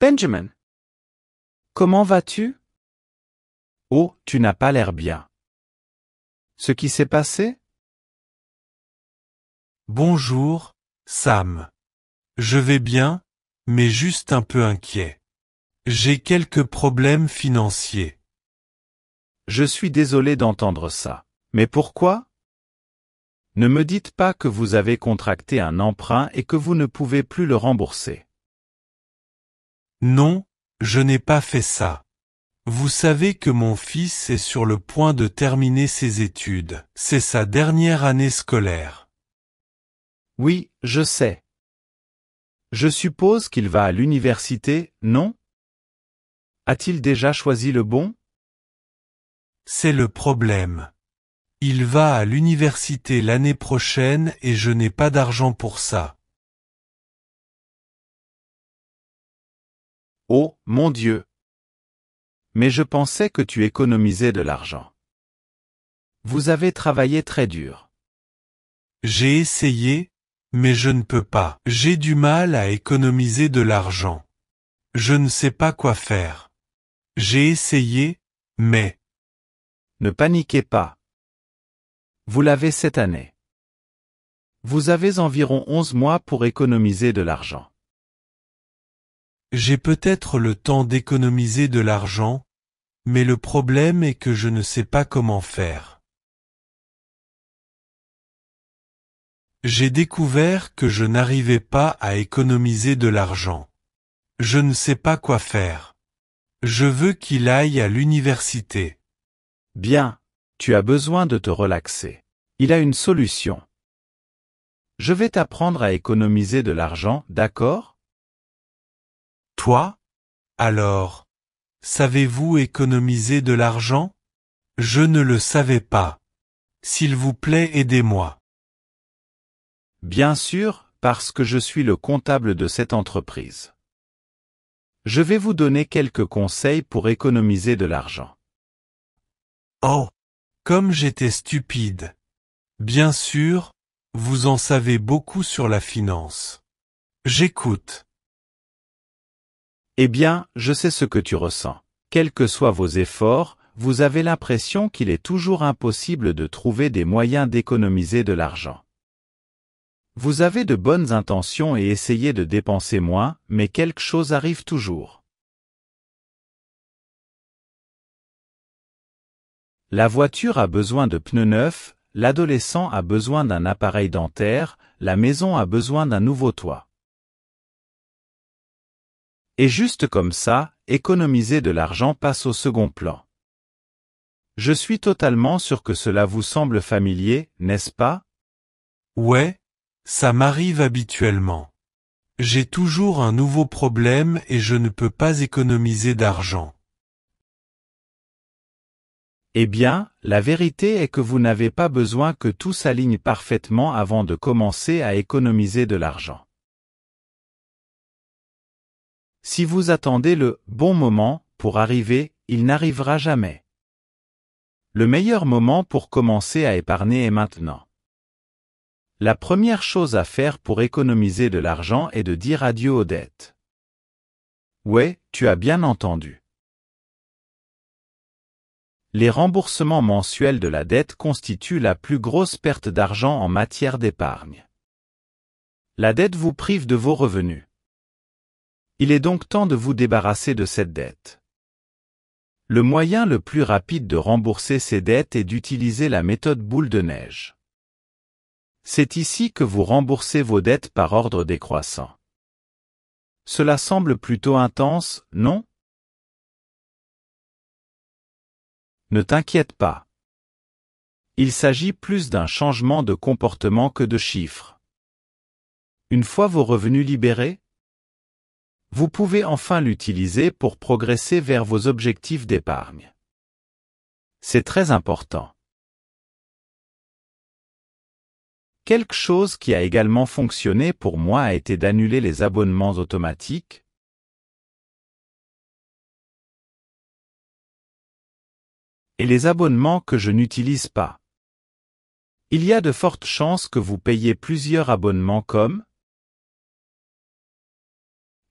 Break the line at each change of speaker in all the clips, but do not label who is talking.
Benjamin. Comment vas-tu? Oh, tu n'as pas l'air bien. Ce qui s'est passé?
Bonjour, Sam. Je vais bien, mais juste un peu inquiet. J'ai quelques problèmes financiers.
Je suis désolé d'entendre ça. Mais pourquoi? Ne me dites pas que vous avez contracté un emprunt et que vous ne pouvez plus le rembourser.
Non, je n'ai pas fait ça. Vous savez que mon fils est sur le point de terminer ses études. C'est sa dernière année scolaire.
Oui, je sais. Je suppose qu'il va à l'université, non? A-t-il déjà choisi le bon?
C'est le problème. Il va à l'université l'année prochaine et je n'ai pas d'argent pour ça.
Oh, mon Dieu! Mais je pensais que tu économisais de l'argent. Vous avez travaillé très dur.
J'ai essayé, mais je ne peux pas. J'ai du mal à économiser de l'argent. Je ne sais pas quoi faire. J'ai essayé, mais
Ne paniquez pas. Vous l'avez cette année. Vous avez environ 11 mois pour économiser de l'argent.
j'ai peut-être le temps d'économiser de l'argent, mais le problème est que je ne sais pas comment faire. J'ai découvert que je n'arrivais pas à économiser de l'argent. Je ne sais pas quoi faire. Je veux qu'il aille à l'université.
Bien, tu as besoin de te relaxer. Il a une solution. Je vais t'apprendre à économiser de l'argent, d'accord?
Toi? Alors, savez-vous économiser de l'argent? Je ne le savais pas. S'il vous plaît, aidez-moi.
Bien sûr, parce que je suis le comptable de cette entreprise. Je vais vous donner quelques conseils pour économiser de l'argent.
Oh, comme j'étais stupide. Bien sûr, vous en savez beaucoup sur la finance. J'écoute.
Eh bien, je sais ce que tu ressens. Quels que soient vos efforts, vous avez l'impression qu'il est toujours impossible de trouver des moyens d'économiser de l'argent. Vous avez de bonnes intentions et essayez de dépenser moins, mais quelque chose arrive toujours. La voiture a besoin de pneus neufs, l'adolescent a besoin d'un appareil dentaire, la maison a besoin d'un nouveau toit. Et juste comme ça, économiser de l'argent passe au second plan. Je suis totalement sûr que cela vous semble familier, n'est-ce pas?
Ouais, ça m'arrive habituellement. J'ai toujours un nouveau problème et je ne peux pas économiser d'argent.
Eh bien, la vérité est que vous n'avez pas besoin que tout s'aligne parfaitement avant de commencer à économiser de l'argent. Si vous attendez le bon moment pour arriver, il n'arrivera jamais. Le meilleur moment pour commencer à épargner est maintenant. La première chose à faire pour économiser de l'argent est de dire adieu aux dettes. Ouais, tu as bien entendu. Les remboursements mensuels de la dette constituent la plus grosse perte d'argent en matière d'épargne. La dette vous prive de vos revenus. Il est donc temps de vous débarrasser de cette dette. Le moyen le plus rapide de rembourser ces dettes est d'utiliser la méthode boule de neige. C'est ici que vous remboursez vos dettes par ordre décroissant. Cela semble plutôt intense, non? Ne t'inquiète pas. Il s'agit plus d'un changement de comportement que de chiffres. Une fois vos revenus libérés, vous pouvez enfin l'utiliser pour progresser vers vos objectifs d'épargne. C'est très important. Quelque chose qui a également fonctionné pour moi a été d'annuler les abonnements automatiques et les abonnements que je n'utilise pas. Il y a de fortes chances que vous payiez plusieurs abonnements comme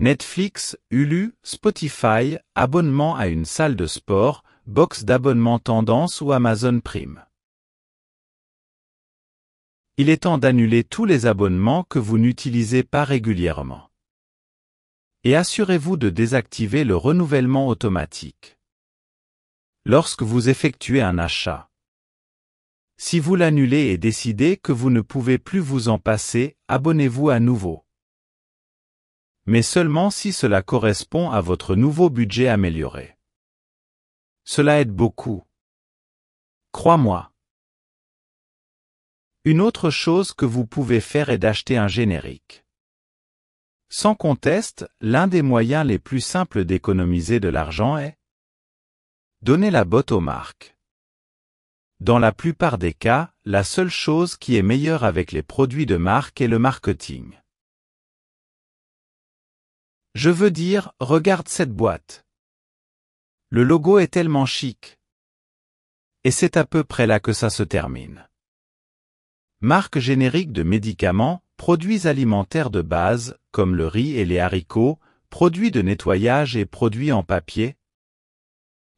Netflix, Hulu, Spotify, abonnement à une salle de sport, box d'abonnement Tendance ou Amazon Prime. Il est temps d'annuler tous les abonnements que vous n'utilisez pas régulièrement. Et assurez-vous de désactiver le renouvellement automatique. Lorsque vous effectuez un achat, si vous l'annulez et décidez que vous ne pouvez plus vous en passer, abonnez-vous à nouveau. Mais seulement si cela correspond à votre nouveau budget amélioré. Cela aide beaucoup. Crois-moi. Une autre chose que vous pouvez faire est d'acheter un générique. Sans conteste, l'un des moyens les plus simples d'économiser de l'argent est donner la botte aux marques. Dans la plupart des cas, la seule chose qui est meilleure avec les produits de marque est le marketing. Je veux dire, regarde cette boîte. Le logo est tellement chic. Et c'est à peu près là que ça se termine. Marque générique de médicaments, produits alimentaires de base, comme le riz et les haricots, produits de nettoyage et produits en papier.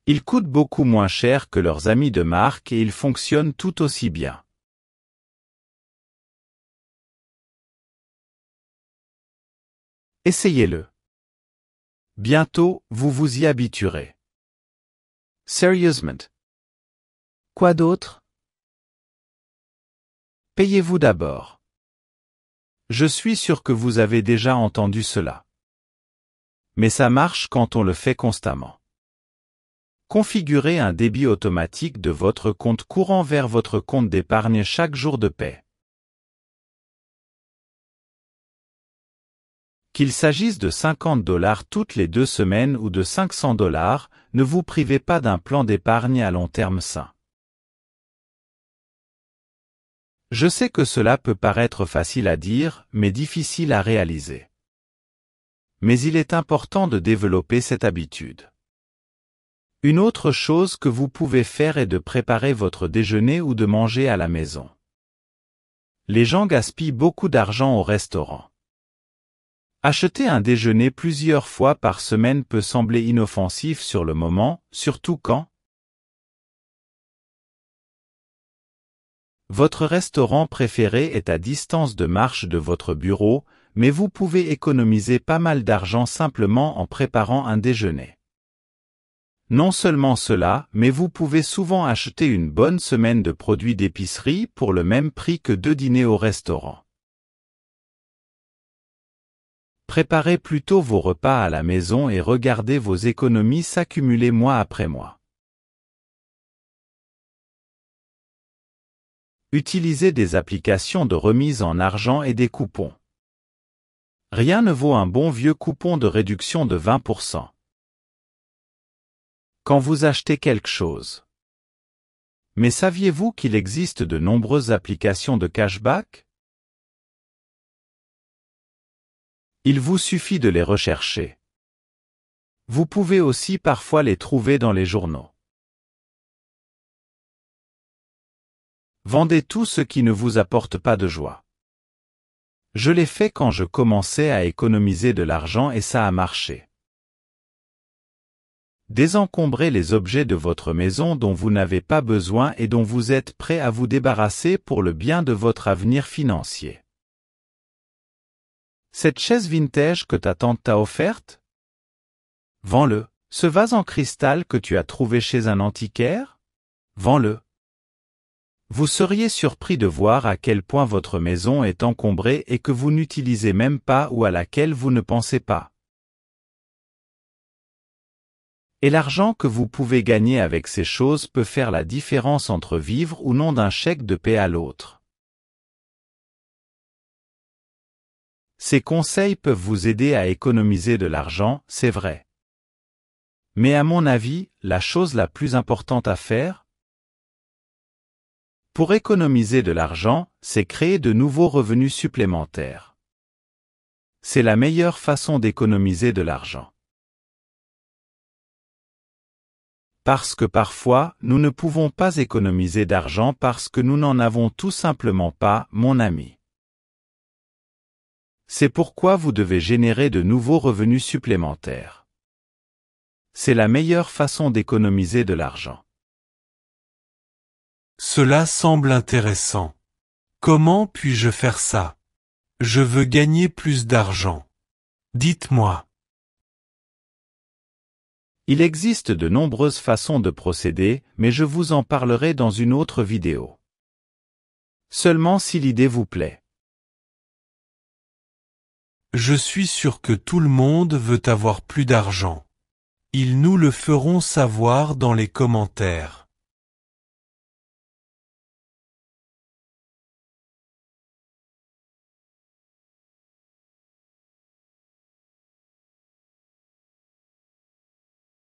Ils coûtent beaucoup moins cher que leurs amis de marque et ils fonctionnent tout aussi bien. Essayez-le. Bientôt, vous vous y habituerez. Sérieusement. Quoi d'autre? Payez-vous d'abord. Je suis sûr que vous avez déjà entendu cela. Mais ça marche quand on le fait constamment. Configurez un débit automatique de votre compte courant vers votre compte d'épargne chaque jour de paie. Qu'il s'agisse de $50 toutes les 2 semaines ou de $500, ne vous privez pas d'un plan d'épargne à long terme sain. Je sais que cela peut paraître facile à dire, mais difficile à réaliser. Mais il est important de développer cette habitude. Une autre chose que vous pouvez faire est de préparer votre déjeuner ou de manger à la maison. Les gens gaspillent beaucoup d'argent au restaurant. Acheter un déjeuner plusieurs fois par semaine peut sembler inoffensif sur le moment, surtout quand votre restaurant préféré est à distance de marche de votre bureau, mais vous pouvez économiser pas mal d'argent simplement en préparant un déjeuner. Non seulement cela, mais vous pouvez souvent acheter une bonne semaine de produits d'épicerie pour le même prix que 2 dîners au restaurant. Préparez plutôt vos repas à la maison et regardez vos économies s'accumuler mois après mois. Utilisez des applications de remise en argent et des coupons. Rien ne vaut un bon vieux coupon de réduction de 20%. Quand vous achetez quelque chose. Mais saviez-vous qu'il existe de nombreuses applications de cashback? Il vous suffit de les rechercher. Vous pouvez aussi parfois les trouver dans les journaux. Vendez tout ce qui ne vous apporte pas de joie. Je l'ai fait quand je commençais à économiser de l'argent et ça a marché. Désencombrez les objets de votre maison dont vous n'avez pas besoin et dont vous êtes prêt à vous débarrasser pour le bien de votre avenir financier. Cette chaise vintage que ta tante t'a offerte? Vends-le. Ce vase en cristal que tu as trouvé chez un antiquaire? Vends-le. Vous seriez surpris de voir à quel point votre maison est encombrée et que vous n'utilisez même pas ou à laquelle vous ne pensez pas. Et l'argent que vous pouvez gagner avec ces choses peut faire la différence entre vivre ou non d'un chèque de paie à l'autre. Ces conseils peuvent vous aider à économiser de l'argent, c'est vrai. Mais à mon avis, la chose la plus importante à faire, pour économiser de l'argent, c'est créer de nouveaux revenus supplémentaires. C'est la meilleure façon d'économiser de l'argent. Parce que parfois, nous ne pouvons pas économiser d'argent parce que nous n'en avons tout simplement pas, mon ami. C'est pourquoi vous devez générer de nouveaux revenus supplémentaires. C'est la meilleure façon d'économiser de l'argent.
Cela semble intéressant. Comment puis-je faire ça? Je veux gagner plus d'argent. Dites-moi.
Il existe de nombreuses façons de procéder, mais je vous en parlerai dans une autre vidéo. Seulement si l'idée vous plaît.
Je suis sûr que tout le monde veut avoir plus d'argent. Ils nous le feront savoir dans les commentaires.